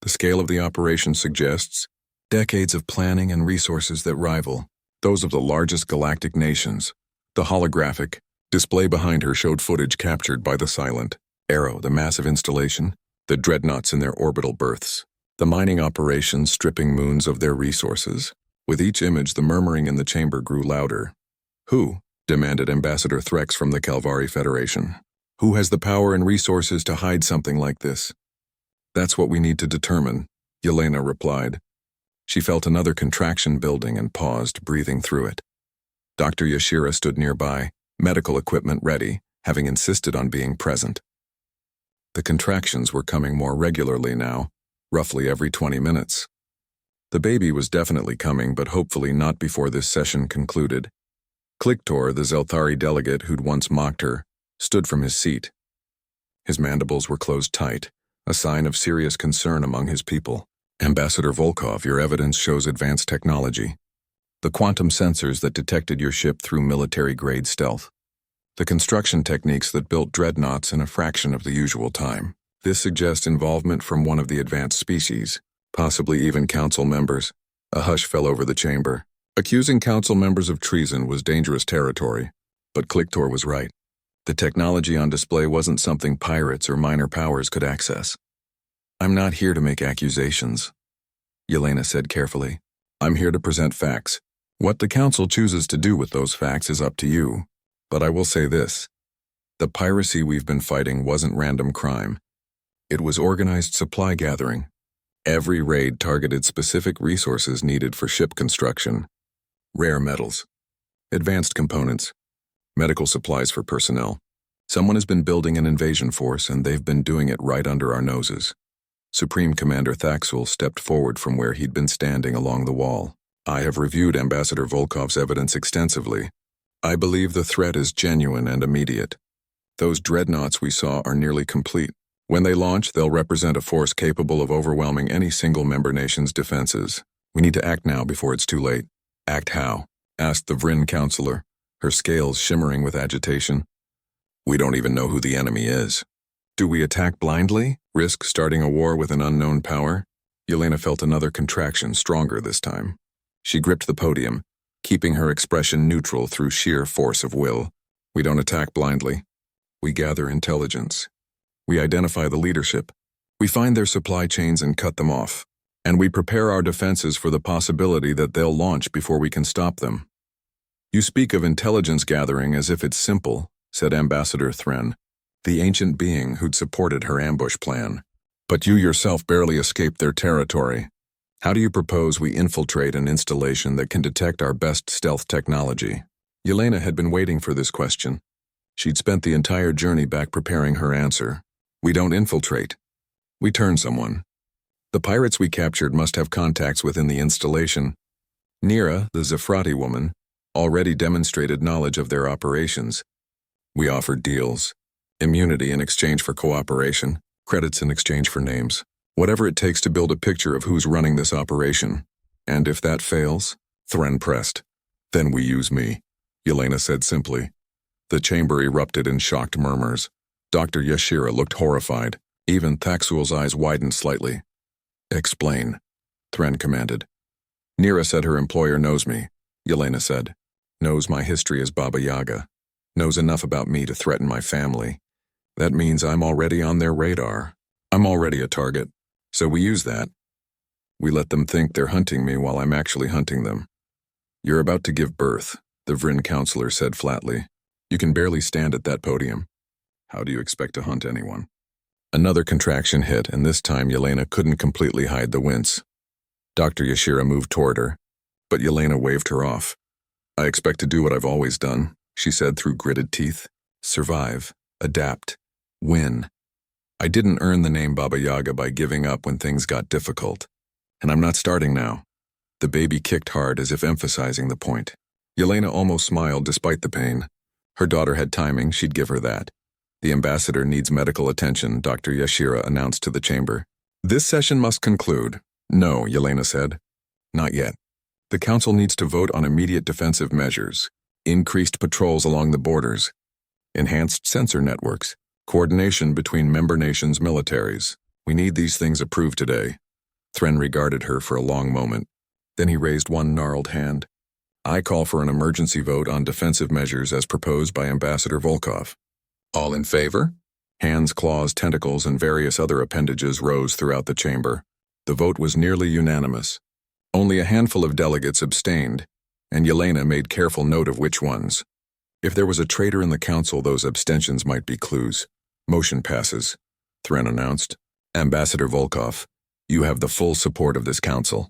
The scale of the operation suggests decades of planning and resources that rival those of the largest galactic nations. The holographic display behind her showed footage captured by the Silent Arrow, the massive installation, the dreadnoughts in their orbital berths, the mining operations stripping moons of their resources. With each image, the murmuring in the chamber grew louder. Who? Demanded Ambassador Threx from the Calvari Federation. Who has the power and resources to hide something like this? That's what we need to determine, Yelena replied. She felt another contraction building and paused, breathing through it. Dr. Yashira stood nearby, medical equipment ready, having insisted on being present. The contractions were coming more regularly now, roughly every 20 minutes. The baby was definitely coming, but hopefully not before this session concluded. Kliktor, the Zelthari delegate who'd once mocked her, stood from his seat. His mandibles were closed tight, a sign of serious concern among his people. Ambassador Volkov, your evidence shows advanced technology. The quantum sensors that detected your ship through military-grade stealth. The construction techniques that built dreadnoughts in a fraction of the usual time. This suggests involvement from one of the advanced species, possibly even council members. A hush fell over the chamber. Accusing council members of treason was dangerous territory, but Kliktor was right. The technology on display wasn't something pirates or minor powers could access. "I'm not here to make accusations," Yelena said carefully. "I'm here to present facts. What the Council chooses to do with those facts is up to you. But I will say this. The piracy we've been fighting wasn't random crime. It was organized supply gathering. Every raid targeted specific resources needed for ship construction, rare metals, advanced components, medical supplies for personnel. Someone has been building an invasion force, and they've been doing it right under our noses." Supreme Commander Thaxul stepped forward from where he'd been standing along the wall. "I have reviewed Ambassador Volkov's evidence extensively. I believe the threat is genuine and immediate. Those dreadnoughts we saw are nearly complete. When they launch, they'll represent a force capable of overwhelming any single member nation's defenses. We need to act now before it's too late." "Act how?" asked the Vryn counselor, her scales shimmering with agitation. "We don't even know who the enemy is. Do we attack blindly? Risk starting a war with an unknown power?" Yelena felt another contraction, stronger this time. She gripped the podium, keeping her expression neutral through sheer force of will. "We don't attack blindly. We gather intelligence. We identify the leadership. We find their supply chains and cut them off. And we prepare our defenses for the possibility that they'll launch before we can stop them." "You speak of intelligence gathering as if it's simple," said Ambassador Thren, the ancient being who'd supported her ambush plan. "But you yourself barely escaped their territory. How do you propose we infiltrate an installation that can detect our best stealth technology?" Yelena had been waiting for this question. She'd spent the entire journey back preparing her answer. "We don't infiltrate. We turn someone. The pirates we captured must have contacts within the installation. Nira, the Zephrati woman, already demonstrated knowledge of their operations. We offered deals. Immunity in exchange for cooperation, credits in exchange for names. Whatever it takes to build a picture of who's running this operation. And if that fails," Thren pressed, "then we use me," Yelena said simply. The chamber erupted in shocked murmurs. Dr. Yashira looked horrified. Even Thaxul's eyes widened slightly. "Explain," Thren commanded. "Nira said her employer knows me," Yelena said. "Knows my history as Baba Yaga. Knows enough about me to threaten my family. That means I'm already on their radar. I'm already a target. So we use that. We let them think they're hunting me while I'm actually hunting them." "You're about to give birth," the Vryn counselor said flatly. "You can barely stand at that podium. How do you expect to hunt anyone?" Another contraction hit, and this time Yelena couldn't completely hide the wince. Dr. Yashira moved toward her, but Yelena waved her off. "I expect to do what I've always done," she said through gritted teeth. "Survive, adapt, win. I didn't earn the name Baba Yaga by giving up when things got difficult. And I'm not starting now." The baby kicked hard as if emphasizing the point. Yelena almost smiled despite the pain. Her daughter had timing, she'd give her that. "The ambassador needs medical attention," Dr. Yashira announced to the chamber. "This session must conclude." "No," Yelena said. "Not yet. The council needs to vote on immediate defensive measures, increased patrols along the borders, enhanced sensor networks, coordination between member nations' militaries. We need these things approved today." Thren regarded her for a long moment. Then he raised one gnarled hand. "I call for an emergency vote on defensive measures as proposed by Ambassador Volkov." "All in favor?" Hands, claws, tentacles, and various other appendages rose throughout the chamber. The vote was nearly unanimous. Only a handful of delegates abstained, and Yelena made careful note of which ones. If there was a traitor in the council, those abstentions might be clues. "Motion passes," Thren announced. "Ambassador Volkov, you have the full support of this council.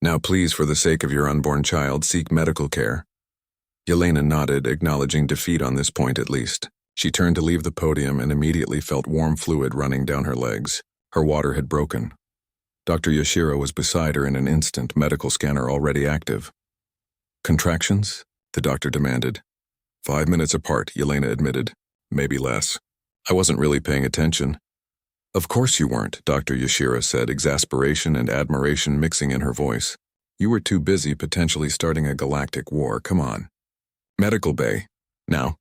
Now please, for the sake of your unborn child, seek medical care." Yelena nodded, acknowledging defeat on this point at least. She turned to leave the podium and immediately felt warm fluid running down her legs. Her water had broken. Dr. Yashira was beside her in an instant, medical scanner already active. "Contractions?" the doctor demanded. 5 minutes apart, Yelena admitted. "Maybe less. I wasn't really paying attention." "Of course you weren't," Dr. Yashira said, exasperation and admiration mixing in her voice. "You were too busy potentially starting a galactic war, come on." "Medical bay. Now."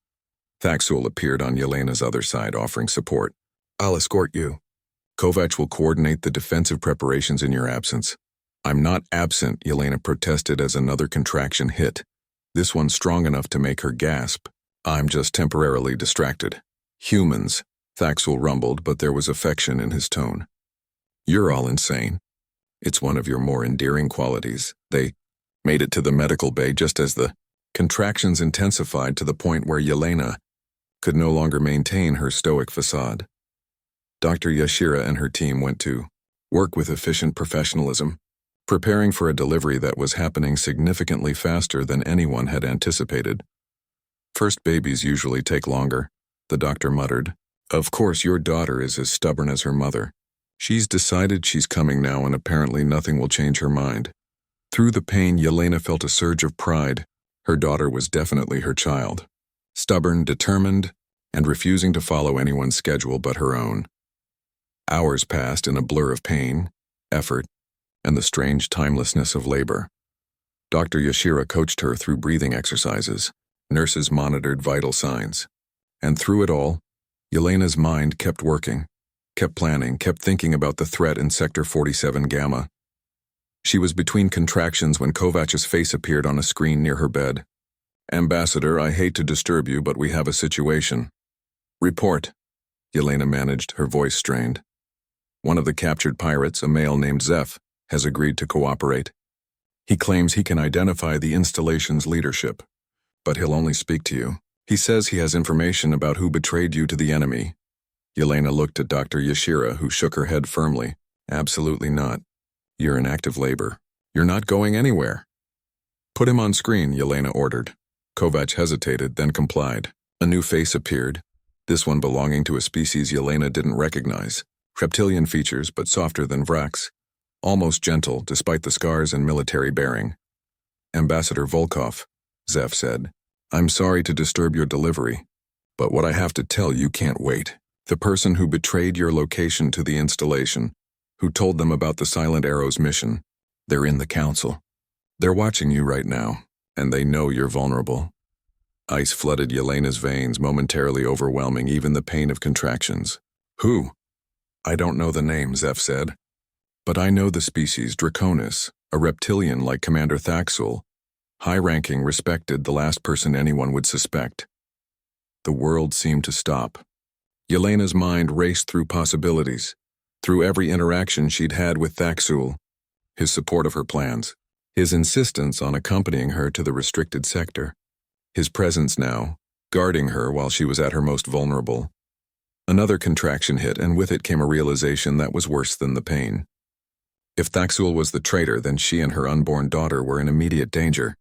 Thaxul appeared on Yelena's other side, offering support. "I'll escort you. Kovac will coordinate the defensive preparations in your absence." "I'm not absent," Yelena protested as another contraction hit. This one strong enough to make her gasp. I'm just temporarily distracted. Humans, Thaxel rumbled, but there was affection in his tone. You're all insane. It's one of your more endearing qualities. They made it to the medical bay just as the contractions intensified to the point where Yelena could no longer maintain her stoic facade. Dr. Yashira and her team went to work with efficient professionalism, preparing for a delivery that was happening significantly faster than anyone had anticipated. First babies usually take longer, the doctor muttered. Of course, your daughter is as stubborn as her mother. She's decided she's coming now, and apparently nothing will change her mind. Through the pain, Yelena felt a surge of pride. Her daughter was definitely her child. Stubborn, determined, and refusing to follow anyone's schedule but her own. Hours passed in a blur of pain, effort, and the strange timelessness of labor. Dr. Yashira coached her through breathing exercises. Nurses monitored vital signs. And through it all, Yelena's mind kept working, kept planning, kept thinking about the threat in Sector 47 Gamma. She was between contractions when Kovach's face appeared on a screen near her bed. Ambassador, I hate to disturb you, but we have a situation. Report. Yelena managed, her voice strained. One of the captured pirates, a male named Zeph, has agreed to cooperate. He claims he can identify the installation's leadership, but he'll only speak to you. He says he has information about who betrayed you to the enemy. Yelena looked at Dr. Yashira, who shook her head firmly. Absolutely not. You're in active labor. You're not going anywhere. Put him on screen, Yelena ordered. Kovach hesitated, then complied. A new face appeared, this one belonging to a species Yelena didn't recognize. Reptilian features, but softer than Vrax. Almost gentle, despite the scars and military bearing. Ambassador Volkov, Zeph said, I'm sorry to disturb your delivery, but what I have to tell you can't wait. The person who betrayed your location to the installation, who told them about the Silent Arrow's mission, they're in the council. They're watching you right now, and they know you're vulnerable. Ice flooded Yelena's veins, momentarily overwhelming even the pain of contractions. Who? I don't know the name, Zeph said. But I know the species, Draconis, a reptilian like Commander Thaxel. High-ranking, respected, the last person anyone would suspect. The world seemed to stop. Yelena's mind raced through possibilities, through every interaction she'd had with Thaxel, his support of her plans, his insistence on accompanying her to the restricted sector, his presence now, guarding her while she was at her most vulnerable. Another contraction hit, and with it came a realization that was worse than the pain. If Thaxel was the traitor, then she and her unborn daughter were in immediate danger.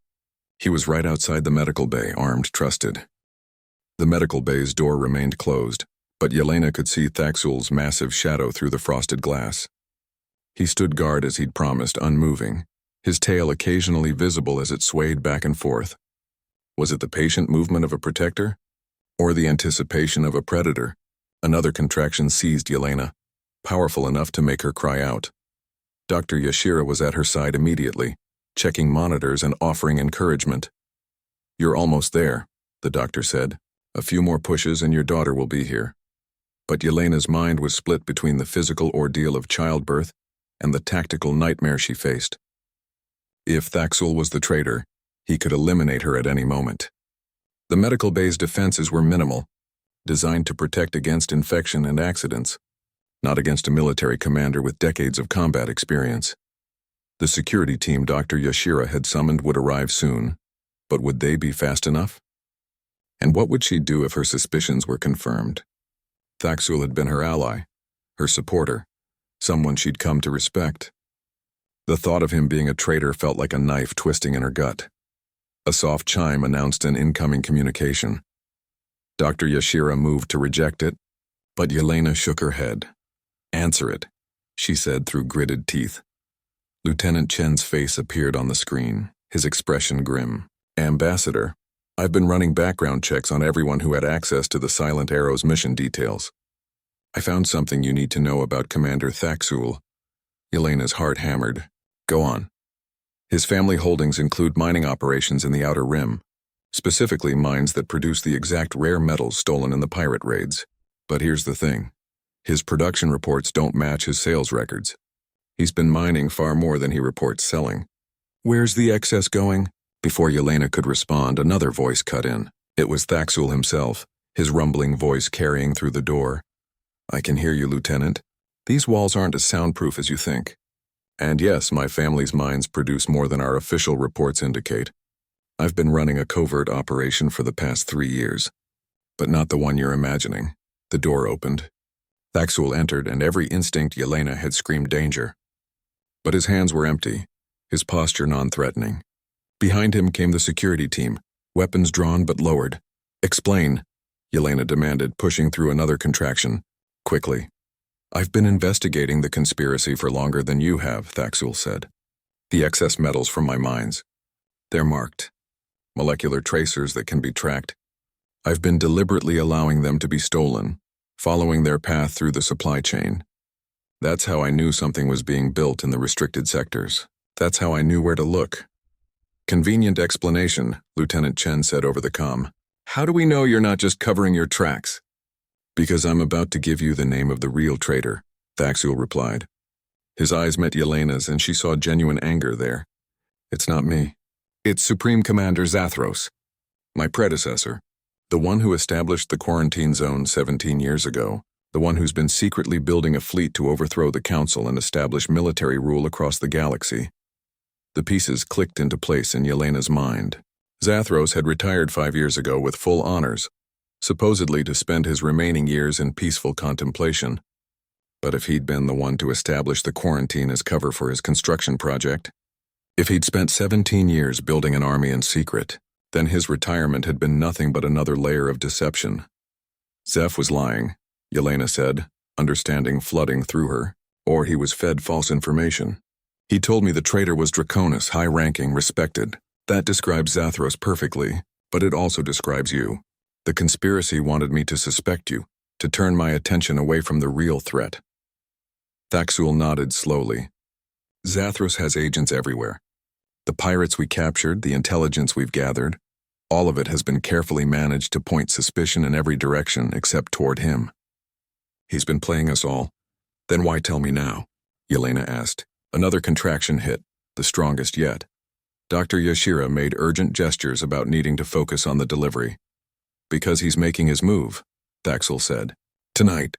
He was right outside the medical bay, armed, trusted. The medical bay's door remained closed, but Yelena could see Thaxel's massive shadow through the frosted glass. He stood guard as he'd promised, unmoving, his tail occasionally visible as it swayed back and forth. Was it the patient movement of a protector? Or the anticipation of a predator? Another contraction seized Yelena, powerful enough to make her cry out. Dr. Yashira was at her side immediately, checking monitors and offering encouragement. You're almost there, the doctor said. A few more pushes and your daughter will be here. But Yelena's mind was split between the physical ordeal of childbirth and the tactical nightmare she faced. If Thaxel was the traitor, he could eliminate her at any moment. The medical bay's defenses were minimal, designed to protect against infection and accidents, not against a military commander with decades of combat experience. The security team Dr. Yashira had summoned would arrive soon, but would they be fast enough? And what would she do if her suspicions were confirmed? Thaxel had been her ally, her supporter, someone she'd come to respect. The thought of him being a traitor felt like a knife twisting in her gut. A soft chime announced an incoming communication. Dr. Yashira moved to reject it, but Yelena shook her head. Answer it, she said through gritted teeth. Lieutenant Chen's face appeared on the screen, his expression grim. Ambassador, I've been running background checks on everyone who had access to the Silent Arrow's mission details. I found something you need to know about Commander Thaxel. Yelena's heart hammered. Go on. His family holdings include mining operations in the Outer Rim, specifically mines that produce the exact rare metals stolen in the pirate raids. But here's the thing. His production reports don't match his sales records. He's been mining far more than he reports selling. Where's the excess going? Before Yelena could respond, another voice cut in. It was Thaxul himself, his rumbling voice carrying through the door. "I can hear you, Lieutenant. These walls aren't as soundproof as you think. And yes, my family's minds produce more than our official reports indicate. I've been running a covert operation for the past 3 years. But not the one you're imagining." The door opened. Thaxul entered, and every instinct Yelena had screamed danger. But his hands were empty, his posture non-threatening. Behind him came the security team, weapons drawn but lowered. "Explain," Yelena demanded, pushing through another contraction. "Quickly." "I've been investigating the conspiracy for longer than you have," Thaxul said. "The excess metals from my mines. They're marked. Molecular tracers that can be tracked. I've been deliberately allowing them to be stolen, following their path through the supply chain. That's how I knew something was being built in the restricted sectors. That's how I knew where to look." "Convenient explanation," Lieutenant Chen said over the comm. "How do we know you're not just covering your tracks?" "Because I'm about to give you the name of the real traitor," Thaxul replied. His eyes met Yelena's, and she saw genuine anger there. "It's not me. It's Supreme Commander Zathros, my predecessor, the one who established the quarantine zone 17 years ago, the one who's been secretly building a fleet to overthrow the Council and establish military rule across the galaxy." The pieces clicked into place in Yelena's mind. Zathros had retired 5 years ago with full honors, supposedly to spend his remaining years in peaceful contemplation. But if he'd been the one to establish the quarantine as cover for his construction project, if he'd spent 17 years building an army in secret, then his retirement had been nothing but another layer of deception. Zeph was lying, Yelena said, understanding flooding through her, or he was fed false information. "He told me the traitor was Draconis, high-ranking, respected. That describes Zathros perfectly, but it also describes you. The conspiracy wanted me to suspect you, to turn my attention away from the real threat." Thaxul nodded slowly. "Zathros has agents everywhere. The pirates we captured, the intelligence we've gathered, all of it has been carefully managed to point suspicion in every direction except toward him. He's been playing us all. Then why tell me now?" Yelena asked. Another contraction hit, the strongest yet. Dr. Yashira made urgent gestures about needing to focus on the delivery. "Because he's making his move," Thaxul said. "Tonight.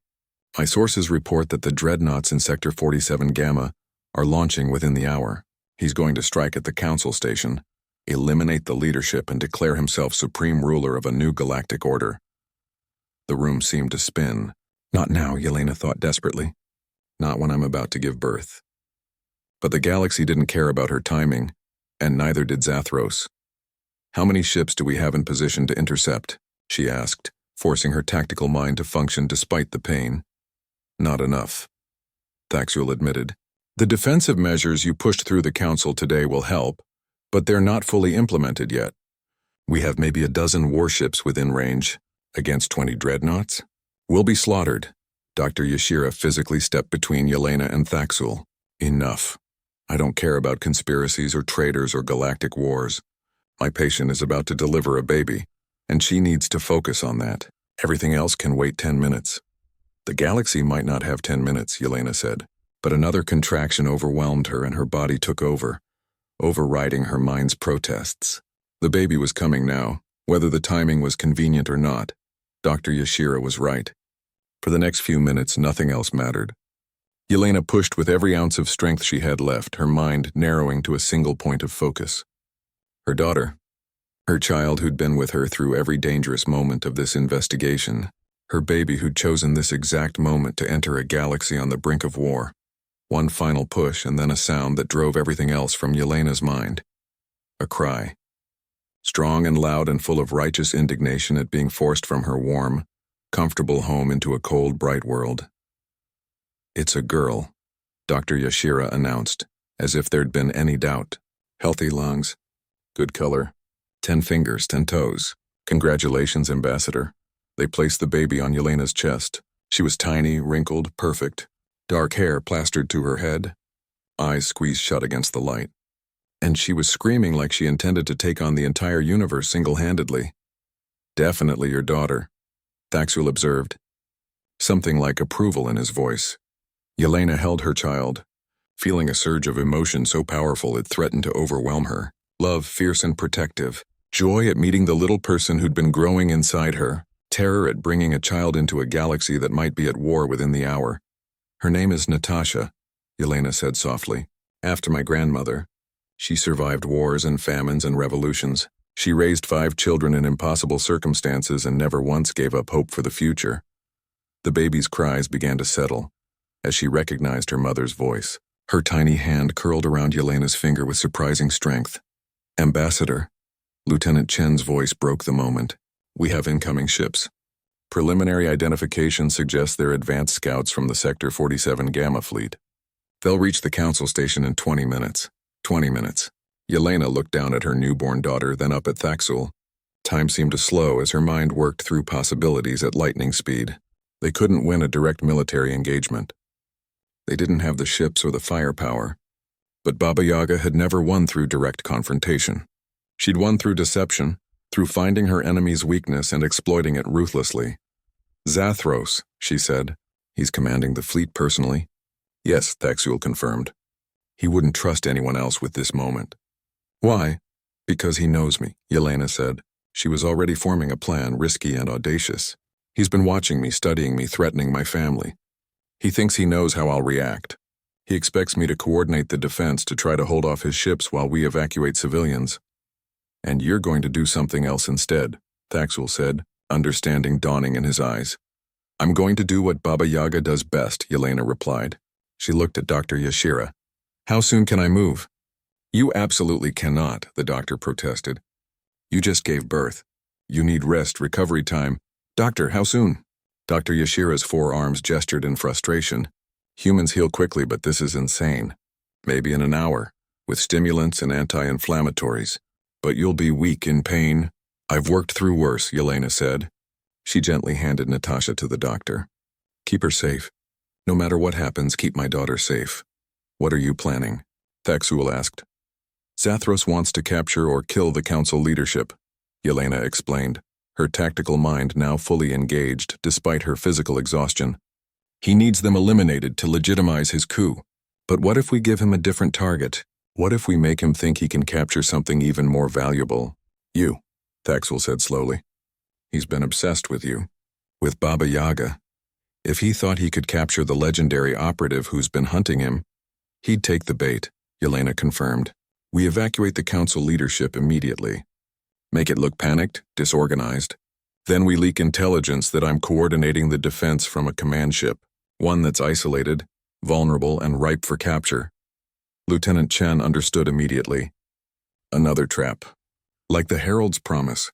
My sources report that the dreadnoughts in Sector 47 Gamma are launching within the hour. He's going to strike at the Council Station, eliminate the leadership, and declare himself supreme ruler of a new galactic order." The room seemed to spin. Not now, Yelena thought desperately. Not when I'm about to give birth. But the galaxy didn't care about her timing, and neither did Zathros. "How many ships do we have in position to intercept?" she asked, forcing her tactical mind to function despite the pain. "Not enough," Thaxul admitted. "The defensive measures you pushed through the Council today will help, but they're not fully implemented yet. We have maybe a dozen warships within range, against 20 dreadnoughts. We'll be slaughtered." Dr. Yashira physically stepped between Yelena and Thaxul. "Enough. I don't care about conspiracies or traitors or galactic wars. My patient is about to deliver a baby, and she needs to focus on that. Everything else can wait 10 minutes. "The galaxy might not have 10 minutes, Yelena said, but another contraction overwhelmed her and her body took over, overriding her mind's protests. The baby was coming now, whether the timing was convenient or not. Dr. Yashira was right. For the next few minutes, nothing else mattered. Yelena pushed with every ounce of strength she had left, her mind narrowing to a single point of focus. Her daughter. Her child who'd been with her through every dangerous moment of this investigation. Her baby who'd chosen this exact moment to enter a galaxy on the brink of war. One final push and then a sound that drove everything else from Yelena's mind. A cry. Strong and loud and full of righteous indignation at being forced from her warm, comfortable home into a cold, bright world. "It's a girl," Dr. Yashira announced, as if there'd been any doubt. "Healthy lungs. Good color. 10 fingers, 10 toes. Congratulations, Ambassador." They placed the baby on Yelena's chest. She was tiny, wrinkled, perfect. Dark hair plastered to her head. Eyes squeezed shut against the light. And she was screaming like she intended to take on the entire universe single-handedly. "Definitely your daughter," Thaxul observed. Something like approval in his voice. Yelena held her child, feeling a surge of emotion so powerful it threatened to overwhelm her. Love, fierce and protective, Joy at meeting the little person who'd been growing inside her, terror at bringing a child into a galaxy that might be at war within the hour. Her name is Natasha, Yelena said softly. After my grandmother. She survived wars and famines and revolutions. She raised 5 children in impossible circumstances and never once gave up hope for the future. The baby's cries began to settle as she recognized her mother's voice. Her tiny hand curled around Yelena's finger with surprising strength. Ambassador. Lieutenant Chen's voice broke the moment. We have incoming ships. Preliminary identification suggests they're advanced scouts from the Sector 47 Gamma fleet. They'll reach the council station in 20 minutes. 20 minutes. Yelena looked down at her newborn daughter, then up at Thaxul. Time seemed to slow as her mind worked through possibilities at lightning speed. They couldn't win a direct military engagement. They didn't have the ships or the firepower. But Baba Yaga had never won through direct confrontation. She'd won through deception, through finding her enemy's weakness and exploiting it ruthlessly. Zathros, she said. He's commanding the fleet personally? Yes, Thaxul confirmed. He wouldn't trust anyone else with this moment. Why? Because he knows me, Yelena said. She was already forming a plan, risky and audacious. He's been watching me, studying me, threatening my family. He thinks he knows how I'll react. He expects me to coordinate the defense to try to hold off his ships while we evacuate civilians. And you're going to do something else instead, Thaxul said, understanding dawning in his eyes. I'm going to do what Baba Yaga does best, Yelena replied. She looked at Dr. Yashira. How soon can I move? You absolutely cannot, the doctor protested. You just gave birth. You need rest, recovery time. Doctor, how soon? Dr. Yashira's forearms gestured in frustration. Humans heal quickly, but this is insane. Maybe in an hour, with stimulants and anti-inflammatories. But you'll be weak in pain. I've worked through worse, Yelena said. She gently handed Natasha to the doctor. Keep her safe. No matter what happens, keep my daughter safe. What are you planning? Thaxul asked. Zathros wants to capture or kill the council leadership, Yelena explained, her tactical mind now fully engaged despite her physical exhaustion. He needs them eliminated to legitimize his coup. But what if we give him a different target? What if we make him think he can capture something even more valuable? You, Thaxul said slowly. He's been obsessed with you. With Baba Yaga. If he thought he could capture the legendary operative who's been hunting him, he'd take the bait, Yelena confirmed. We evacuate the council leadership immediately. Make it look panicked, disorganized. Then we leak intelligence that I'm coordinating the defense from a command ship, one that's isolated, vulnerable, and ripe for capture. Lieutenant Chen understood immediately. Another trap. Like the Herald's promise,